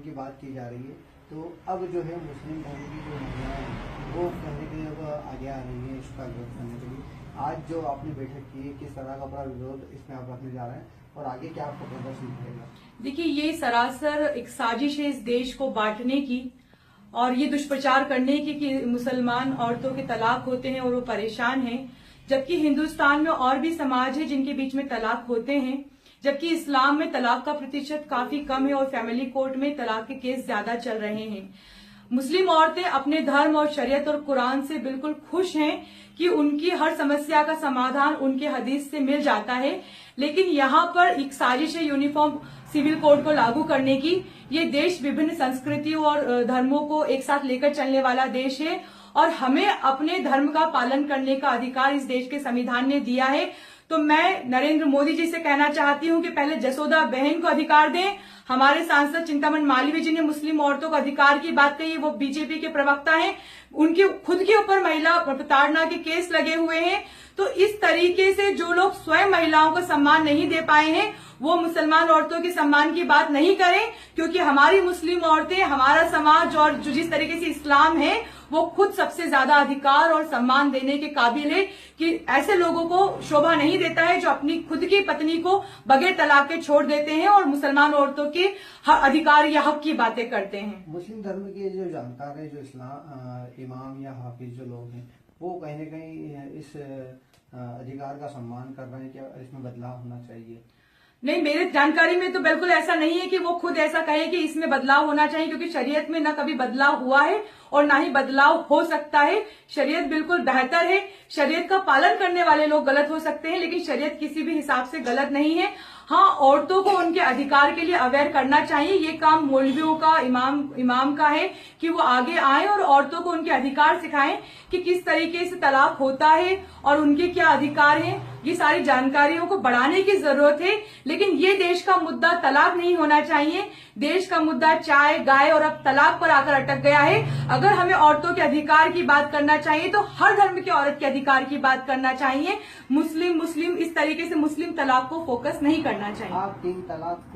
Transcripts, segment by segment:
की बात की जा रही है, तो अब जो है मुस्लिम धर्म की जो महिलाएं हैं वो कहने के लिए अब आगे आ रही है इसका विरोध करने के लिए। आज जो आपने बैठक की है, किस तरह का अपना विरोध इसमें आप रखने जा रहे हैं और आगे क्या आपको प्रदर्शन रहेगा? देखिए, ये सरासर एक साजिश है इस देश को बांटने की और ये दुष्प्रचार करने की कि मुसलमान औरतों के तलाक होते हैं और वो परेशान हैं, जबकि हिंदुस्तान में और भी समाज है जिनके बीच में तलाक होते हैं, जबकि इस्लाम में तलाक का प्रतिशत काफी कम है और फैमिली कोर्ट में तलाक के केस ज्यादा चल रहे हैं। मुस्लिम औरतें अपने धर्म और शरीयत और कुरान से बिल्कुल खुश हैं कि उनकी हर समस्या का समाधान उनके हदीस से मिल जाता है, लेकिन यहाँ पर एक साजिश है यूनिफॉर्म सिविल कोड को लागू करने की। ये देश विभिन्न संस्कृतियों और धर्मों को एक साथ लेकर चलने वाला देश है और हमें अपने धर्म का पालन करने का अधिकार इस देश के संविधान ने दिया है। तो मैं नरेंद्र मोदी जी से कहना चाहती हूं कि पहले जसोदा बहन को अधिकार दें। हमारे सांसद चिंतामण मालवीय जी ने मुस्लिम औरतों को अधिकार की बात कही, वो बीजेपी के प्रवक्ता हैं, उनके खुद के ऊपर महिला प्रताड़ना के केस लगे हुए हैं। तो इस तरीके से जो लोग स्वयं महिलाओं को सम्मान नहीं दे पाए हैं वो मुसलमान औरतों के सम्मान की बात नहीं करें, क्योंकि हमारी मुस्लिम औरतें, हमारा समाज और जो जिस तरीके से इस्लाम है वो खुद सबसे ज्यादा अधिकार और सम्मान देने के काबिल है कि ऐसे लोगों को शोभा नहीं देता है जो अपनी खुद की पत्नी को बगैर तलाक के छोड़ देते हैं और मुसलमान औरतों के अधिकार या हक की बातें करते हैं। मुस्लिम धर्म के जो जानकार है, जो इस्लाम इमाम या हाफिज जो लोग हैं, वो कहीं न कहीं इस अधिकार का सम्मान कर रहे हैं कि इसमें बदलाव होना चाहिए। नहीं, मेरे जानकारी में तो बिल्कुल ऐसा नहीं है कि वो खुद ऐसा कहे कि इसमें बदलाव होना चाहिए, क्योंकि शरीयत में न कभी बदलाव हुआ है और ना ही बदलाव हो सकता है। शरीयत बिल्कुल बेहतर है। शरीयत का पालन करने वाले लोग गलत हो सकते हैं, लेकिन शरीयत किसी भी हिसाब से गलत नहीं है। हाँ, औरतों को उनके अधिकार के लिए अवेयर करना चाहिए। ये काम मौलवियों का, इमाम का है कि वो आगे आए और औरतों को उनके अधिकार सिखाएं कि किस तरीके से तलाक होता है और उनके क्या अधिकार हैं। ये सारी जानकारियों को बढ़ाने की जरूरत है, लेकिन ये देश का मुद्दा तलाक नहीं होना चाहिए। देश का मुद्दा चाय, गाय और अब तलाक पर आकर अटक गया है। अगर हमें औरतों के अधिकार की बात करना चाहिए तो हर धर्म की औरत के अधिकार की बात करना चाहिए। मुस्लिम इस तरीके से मुस्लिम तलाक को फोकस नहीं करना चाहिए। आप 3 तलाक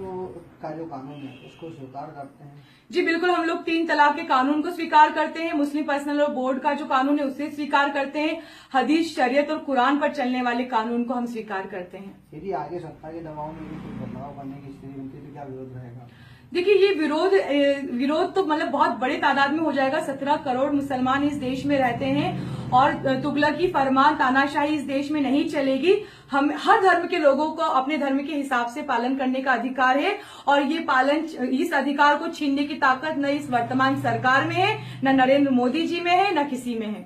का जो कानून है उसको स्वीकार करते हैं? जी बिल्कुल, हम लोग 3 तलाक के कानून को स्वीकार करते हैं। मुस्लिम पर्सनल लॉ बोर्ड का जो कानून है उसे स्वीकार करते हैं। हदीस, शरीयत और कुरान पर चलने वाले कानून को हम स्वीकार करते हैं। यदि आगे सत्ता के दबाव में भी कुछ बदलाव करने की स्थिति बनती है तो क्या विरोध रहेगा? देखिए, ये विरोध तो मतलब बहुत बड़े तादाद में हो जाएगा। 17 करोड़ मुसलमान इस देश में रहते हैं और तुगलकी, फरमान, तानाशाही इस देश में नहीं चलेगी। हम हर धर्म के लोगों को अपने धर्म के हिसाब से पालन करने का अधिकार है और इस अधिकार को छीनने की ताकत न इस वर्तमान सरकार में है, न नरेंद्र मोदी जी में है, न किसी में है।